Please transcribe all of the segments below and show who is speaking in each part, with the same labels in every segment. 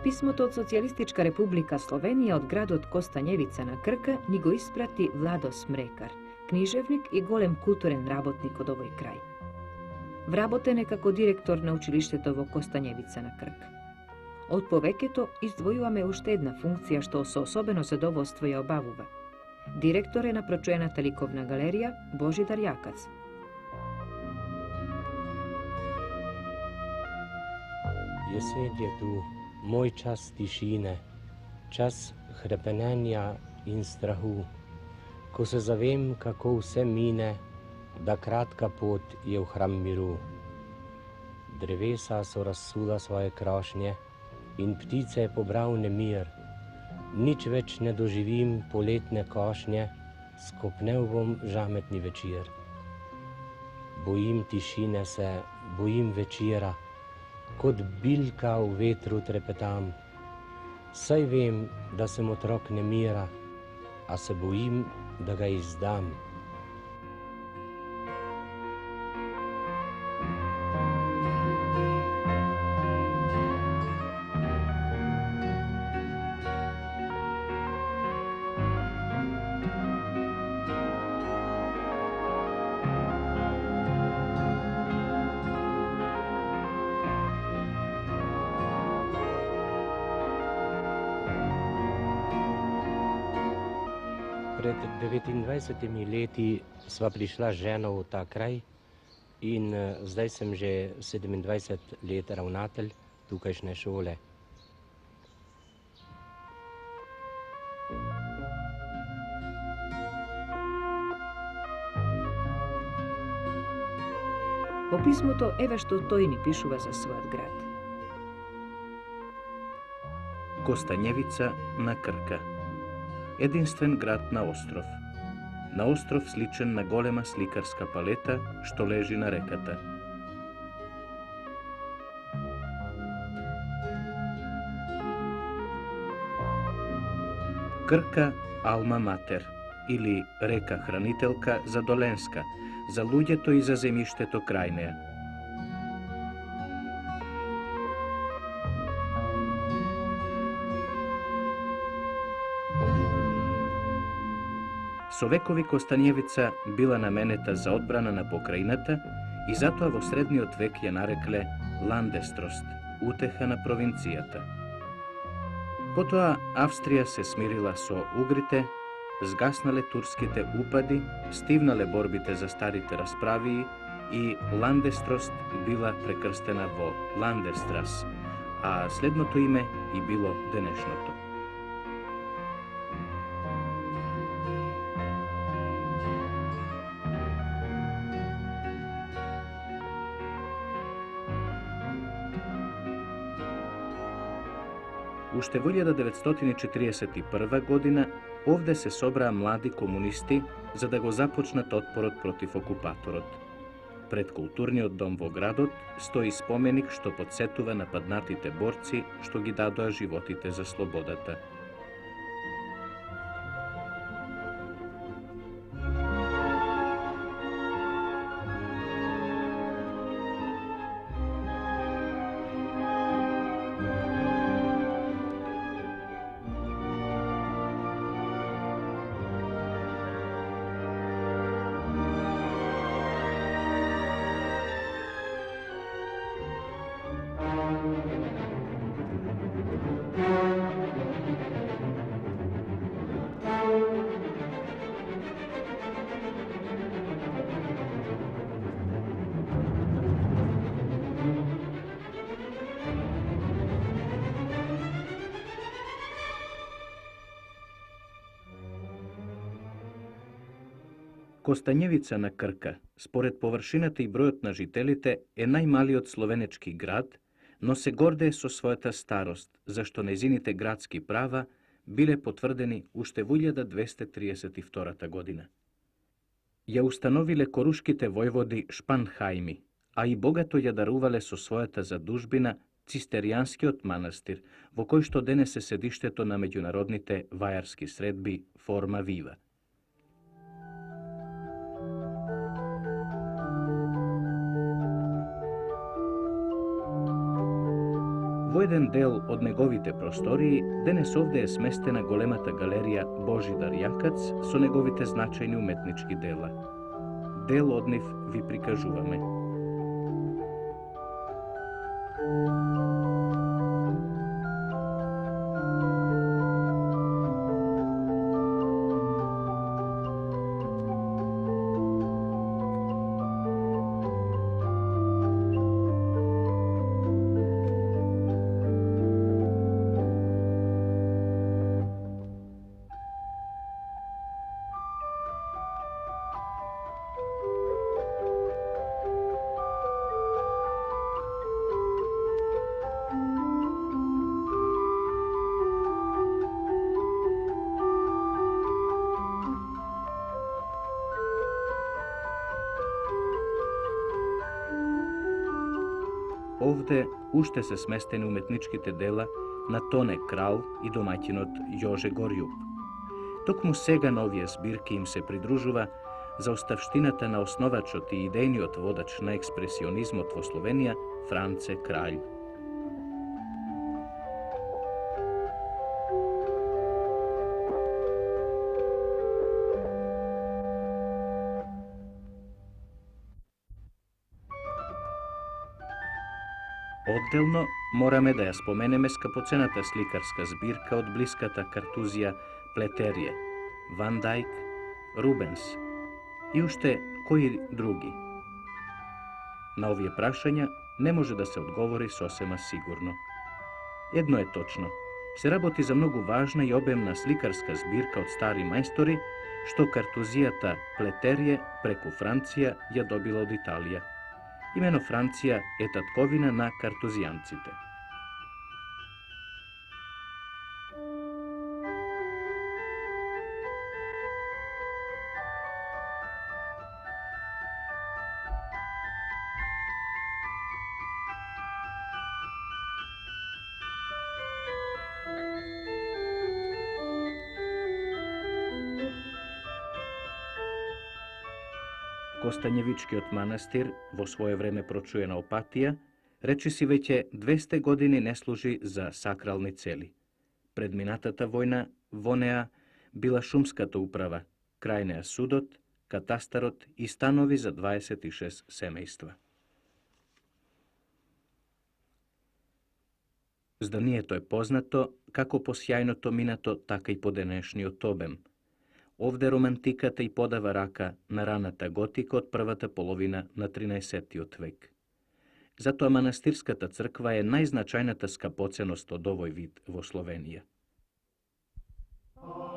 Speaker 1: Pismото od Socijalistička republika Slovenija od grad od Kostanjevica na Krka ni go isprati Vlado Smrekar, književnik i golem kulturen rabotnik od ovoj kraj. Vrabotene kako direktor na učilištetovo Kostanjevica na Krk. Od poveketo izdvojuva me uštedna funkcija što se osobeno zadovoljstvo obavuva. Direktor je napročujena likovna galerija Božidar Jakac.
Speaker 2: Jesen je tu, moj čas tišine, čas hrepenenja in strahu, ko se zavem, kako vse mine, da kratka pot je v hram miru. Drevesa so razsula svoje krošnje in ptice je pobral nemir. Nič več ne doživim poletne košnje, skopnel bom žametni večer. Bojim tišine se, bojim večera, kot bilka v vetru trepetam. Saj vem, da sem otrok nemira, a se bojim, da ga izdam. Pred 29 leti sva prišla z ženo v ta kraj in zdaj sem že 27 let ravnatelj tukajšnje šole.
Speaker 1: Po pismu to evo što tojni pišuva za svoj grad.
Speaker 3: Kostanjevica na Krka. Единствен град на остров. На остров сличен на голема сликарска палета, што лежи на реката. Крка Алма Матер, или река хранителка за Доленска, за луѓето и за земјиштето крај неа. Со векови Костанјевица била наменета за одбрана на покрајината и затоа во средниот век ја нарекле Ландестрост, утеха на провинцијата. Потоа Австрија се смирила со угрите, згаснале турските упади, стивнале борбите за старите расправии и Ландестрост била прекрстена во Ландестрас, а следното име и било денешното. Уште во 1941 година овде се собраа млади комунисти за да го започнат отпорот против окупаторот. Пред културниот дом во градот стои споменик што потсетува на паднатите борци што ги дадоа животите за слободата. Костанјевица на Крка, според површината и бројот на жителите, е најмалиот словенечки град, но се гордее со својата старост, зашто незините градски права биле потврдени уште во 1232 година. Ја установиле корушките војводи Шпанхајми, а и богато ја дарувале со својата задужбина Цистеријанскиот манастир, во кој што денес е седиштето на меѓународните вајарски средби Форма Вива. Во еден дел од неговите простории, денес овде е сместена големата галерија Божидар Јакац со неговите значајни уметнички дела. Дел од нив ви прикажуваме. Овде уште се сместени уметничките дела на Тоне Крал и домаќинот Јоже Горјуб. Токму сега на овие збирки им се придружува за оставштината на основачот и идејниот водач на експресионизмот во Словенија, Франце Краљ. Одделно мораме да ја споменеме скапоцената сликарска збирка од блиската Картузија Плетерје, Ван Дајк, Рубенс и уште кои други. На овие прашања не може да се одговори сосема сигурно. Едно е точно, се работи за многу важна и обемна сликарска збирка од стари мајстори, што Картузијата Плетерје преку Франција ја добила од Италија. Имено Франција е татковина на картузијанците. Костанјевичкиот манастир, во свое време прочуена Опатија, речиси веќе 200 години не служи за сакрални цели. Пред минатата војна во неа била шумската управа, крај неа судот, катастарот и станови за 26 семејства. Зданието е познато како по сјајното минато, така и по денешниот обем. Овде романтиката и подава рака на раната готика од првата половина на 13 век. Затоа манастирската црква е најзначајната скапоценост од овој вид во Словенија.
Speaker 4: Oh,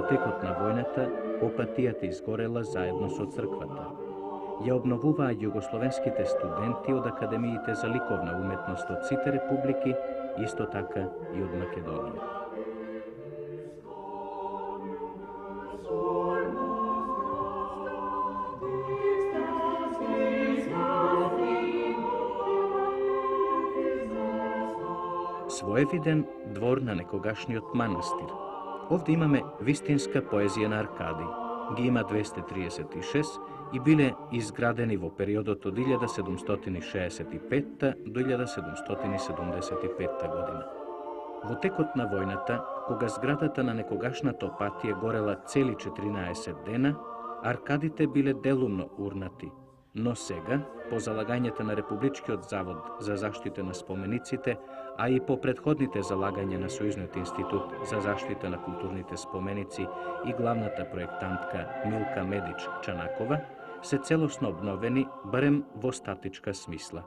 Speaker 3: текот на војната, Опатијата изгорела заедно со црквата. Ја обновуваа југословенските студенти од академиите за ликовна уметност од сите републики, исто така и од Македонија. Своевиден двор на некогашниот манастир. Овде имаме вистинска поезија на Аркадиј. Ги има 236 и биле изградени во периодот од 1765 до 1775 година. Во текот на војната, кога зградата на некогашната Опатија горела цели 14 дена, аркадите биле делумно урнати, но сега, по залагањата на Републичкиот завод за заштита на спомениците, а и по предходните залагања на Сојузниот институт за заштита на културните споменици и главната проектантка Милка Медич Чанакова, се целосно обновени, барем во статичка смисла.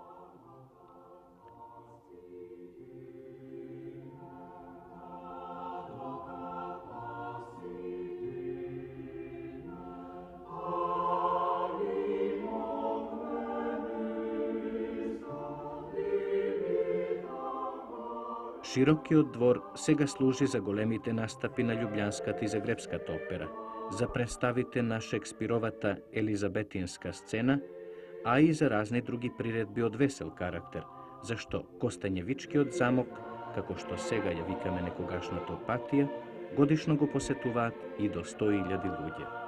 Speaker 3: Широкиот двор сега служи за големите настапи на Љубљанската и Загребската опера, за представите на Шекспировата елизабетинска сцена, а и за разни други приредби од весел карактер, зашто Костанјевичкиот замок, како што сега ја викаме некогашната Опатија, годишно го посетуваат и до 100.000 луѓе.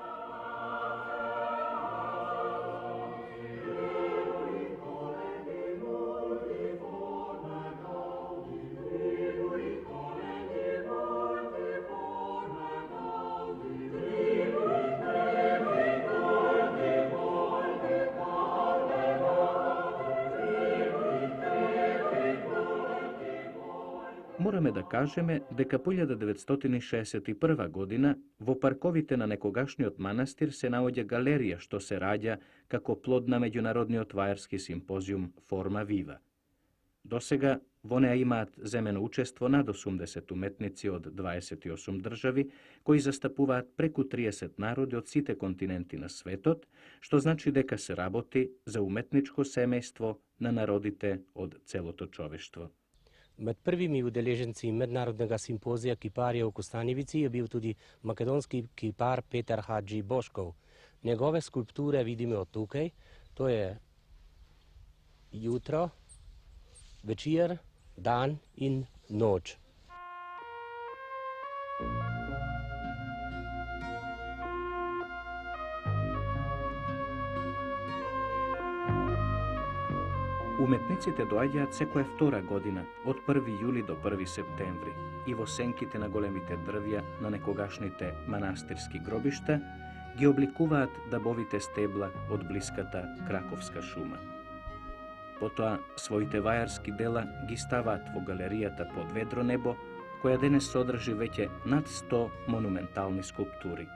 Speaker 3: Мораме да кажеме дека по 1961 година во парковите на некогашниот манастир се наоѓа галерија што се раѓа како плод на меѓународниот вајарски симпозиум Форма Вива. Досега во неа имаат земено учество над 80 уметници од 28 држави, кои застапуваат преку 30 народи од сите континенти на светот, што значи дека се работи за уметничко семејство на народите од целото човештво.
Speaker 2: Med prvimi udeleženci mednarodnega simpozija kiparjev v Kostanjevici je bil tudi makedonski kipar Petar Hadži Boškov. Njegove skulpture vidimo tukaj, to je jutro, večer, dan in noč.
Speaker 3: Уметниците доаѓаат секоја втора година, од 1 јули до 1 септември, и во сенките на големите дрвја на некогашните манастирски гробишта ги обликуваат дабовите стебла од блиската Краковска шума. Потоа, своите вајарски дела ги ставаат во галеријата под ведро небо, која денес содржи веќе над 100 монументални скулптури.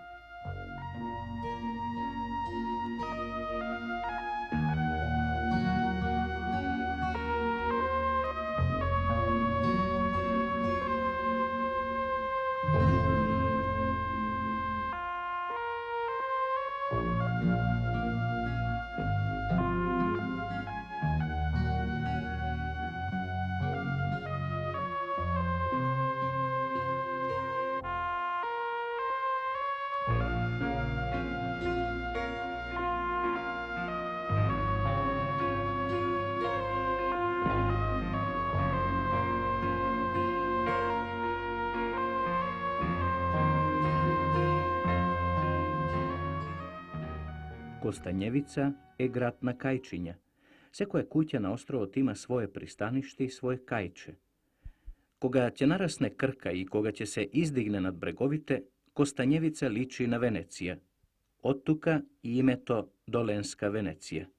Speaker 3: Костанјевица е град на кајчиња. Секоја куќа на островот има свое пристаниште и свое кајче. Кога ќе нарасне Крка и кога ќе се издигне над бреговите, Костанјевица личи на Венеција. Од тука и името Доленска Венеција.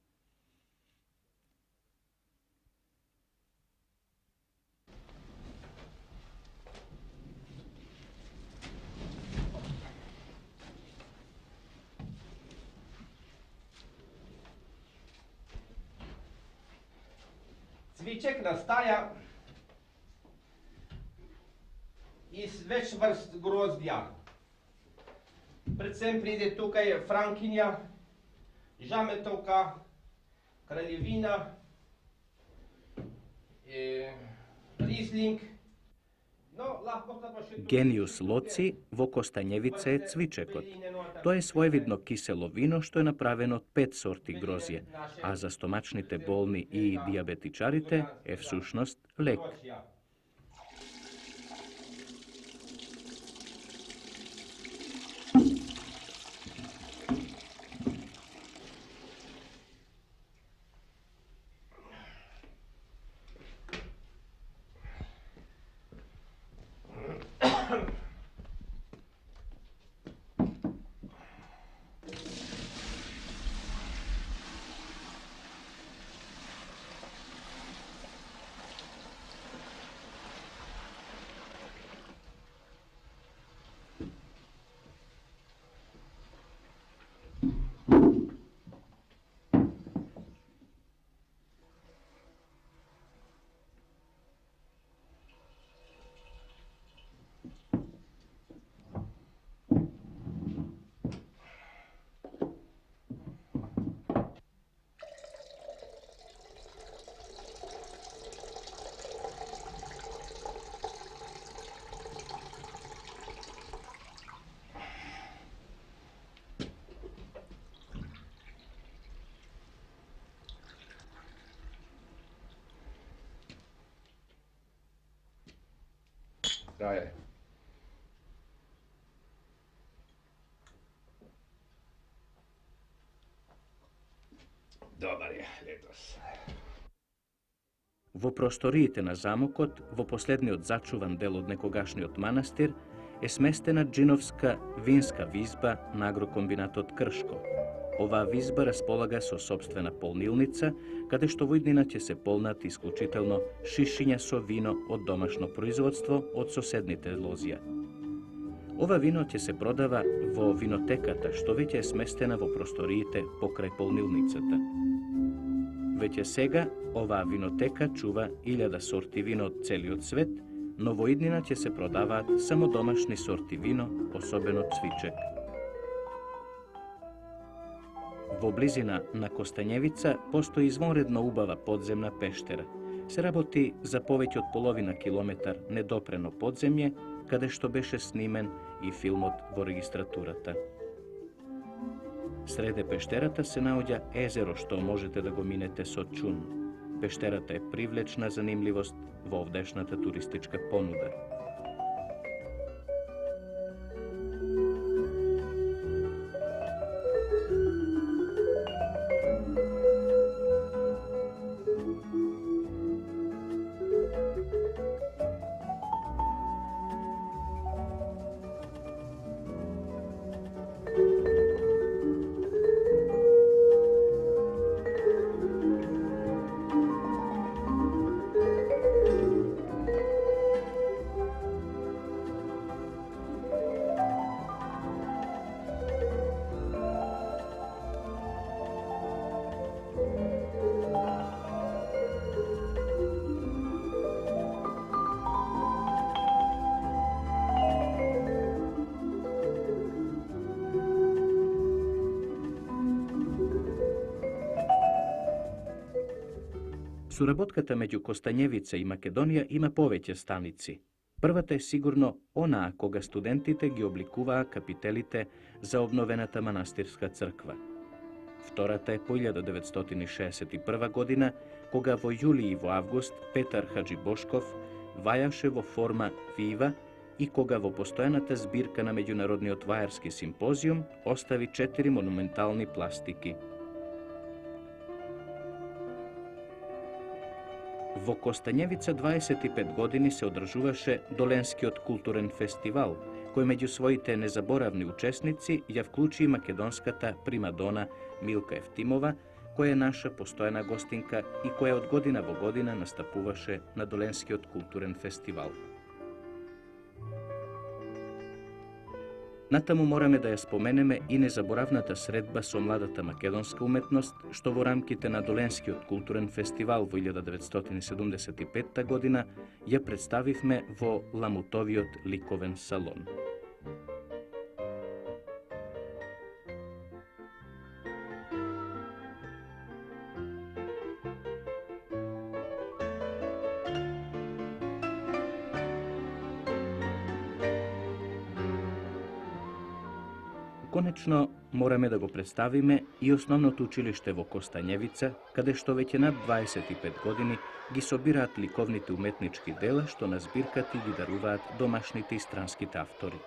Speaker 4: Cviček nastaja iz več vrst grozdja. Predvsem pride tukaj Frankinja, Žametovka, Kraljevina, Riesling.
Speaker 3: Genius loci во Костанјевица е цвичекот. Тоа е своевидно кисело вино што е направено од 5 сорти грозје, а за стомачните болни и диабетичарите е всушност лек.
Speaker 5: Daje. Dobar je letos.
Speaker 3: Во просториите на замокот, во последниот зачуван дел од некогашниот манастир, е сместена джиновска винска визба на агрокомбинатот Кршко. Оваа визба располага со сопствена полнилница, каде што во иднина ќе се полнат исклучително шишиња со вино од домашно производство од соседните лозија. Ова вино ќе се продава во винотеката, што веќе е сместена во просториите покрај полнилницата. Веќе сега, оваа винотека чува 1000 сорти вино од целиот свет, но во иднина ќе се продаваат само домашни сорти вино, особено цвичек. Во близина на Костанјевица постои извонредно убава подземна пештера. Се работи за повеќе од половина километар недопрено подземје, каде што беше снимен и филмот во регистратурата. Среде пештерата се наоѓа езеро што можете да го минете со чун. Пештерата е привлечна занимливост во овдешната туристичка понуда. Соработката меѓу Костанјевица и Македонија има повеќе станици. Првата е сигурно онаа кога студентите ги обликуваа капителите за обновената манастирска црква. Втората е по 1961 година, кога во јули и во август Петар Хаджибошков вајаше во форма вива и кога во постојаната збирка на Меѓународниот вајарски симпозиум остави 4 монументални пластики. Во Костанјевица 25 години се одржуваше Доленскиот културен фестивал, кој меѓу своите незаборавни учесници ја вклучи и македонската примадона Милка Евтимова, која е наша постојана гостинка и која од година во година настапуваше на Доленскиот културен фестивал. Натаму мораме да ја споменеме и незаборавната средба со младата македонска уметност, што во рамките на Доленскиот културен фестивал во 1975 година ја представивме во Ламутовиот ликовен салон. Конечно, morаме да го представиме и основното училиште во Костанјевица, каде што веќе над 25 години ги собираат ликовните уметнички дела што на збирката ги даруваат домашните и странските автори.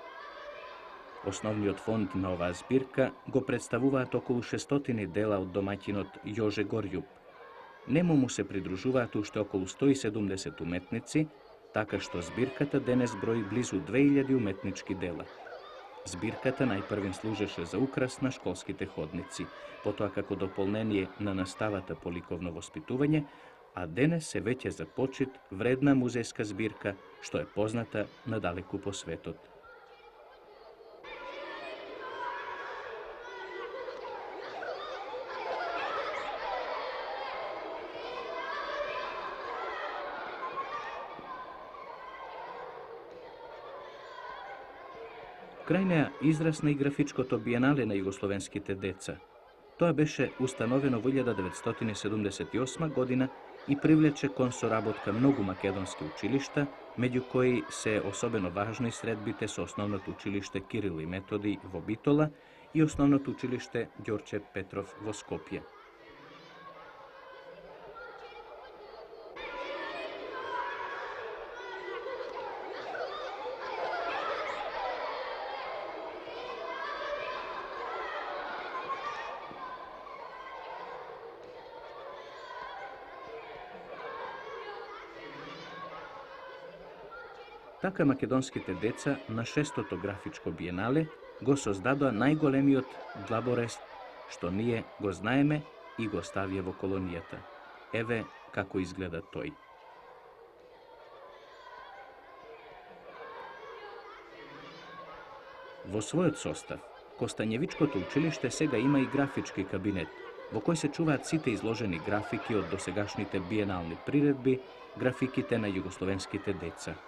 Speaker 3: Основниот фонд на оваа збирка го представуваат околу 600 дела од домаќинот Јоже Горјуб. Нему му се придружуваат уште околу 170 уметници, така што збирката денес брои близу 2000 уметнички дела. Збирката најпрвен служеше за украс на школските ходници, потоа како дополнение на наставата по ликовно воспитување, а денес се веќе за почит вредна музејска збирка што е позната надалеку по светот. Крај неа израсна и графичкото биенале на југословенските деца. Тоа беше установено во 1978 година и привлече кон соработка многу македонски училишта, меѓу кои се особено важни средбите со основното училиште Кирил и Методи во Битола и основното училиште Ѓорче Петров во Скопје. Така македонските деца на 6-тото графичко биенале го создадоа најголемиот длаборест што ние го знаеме и го ставија во колонијата. Еве како изгледа тој. Во својот состав, Костанјевичкото училиште сега има и графички кабинет, во кој се чуваат сите изложени графики од досегашните биенални приредби, графиките на југословенските деца.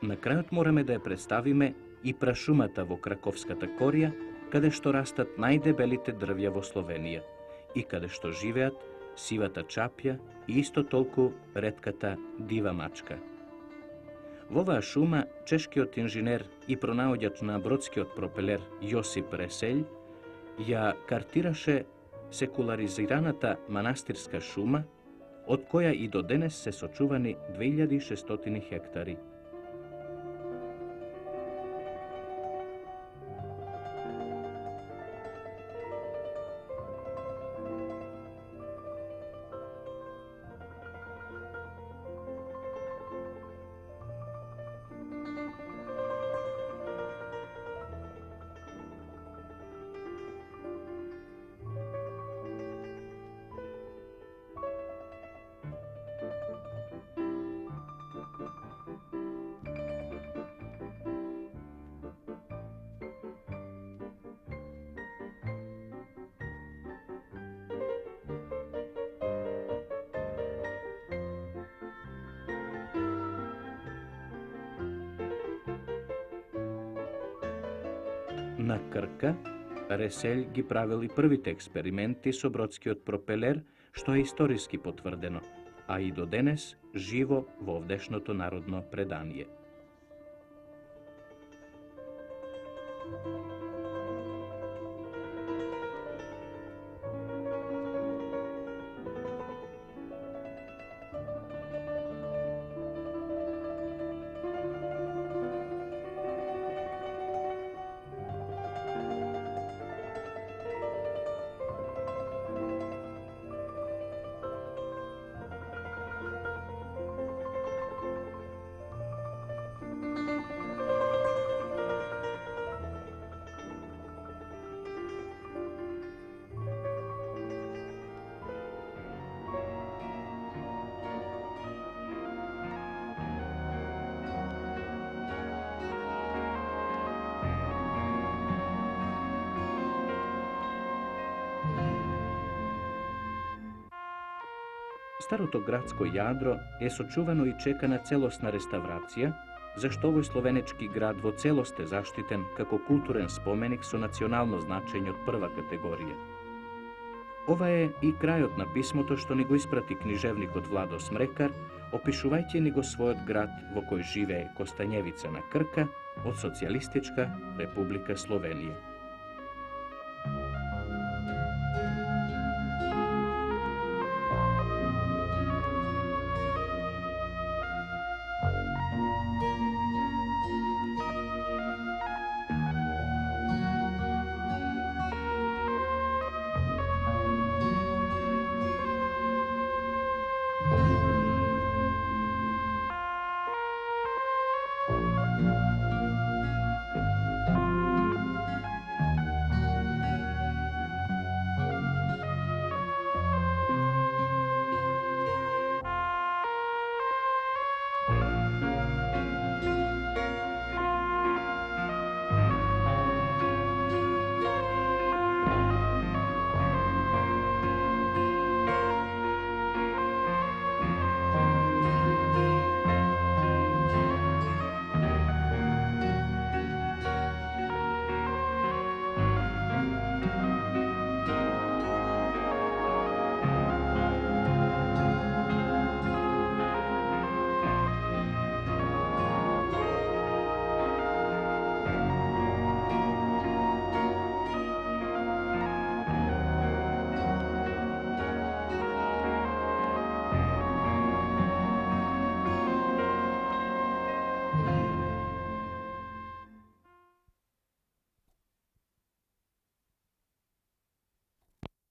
Speaker 3: На крајот мораме да ја представиме и прашумата во Краковската корија, каде што растат најдебелите дрвја во Словенија и каде што живеат сивата чапја и исто толку ретката дива мачка. Во оваа шума чешкиот инженер и пронаоѓач на бродскиот пропелер Јосип Реселј ја картираше секуларизираната манастирска шума, од која и до денес се сочувани 2600 хектари. На Крка, Реселј ги правил и првите експерименти со бродскиот пропелер, што е историски потврдено, а и до денес живо во овдешното народно предание. Старото градско јадро е сочувано и чека на целосна реставрација, зашто овој словенечки град во целост е заштитен како културен споменик со национално значење од прва категорија. Ова е и крајот на писмото што ни го испрати книжевникот Владо Смрекар, опишувајќи ни го својот град во кој живее Костанјевица на Крка од Социјалистичка Република Словенија.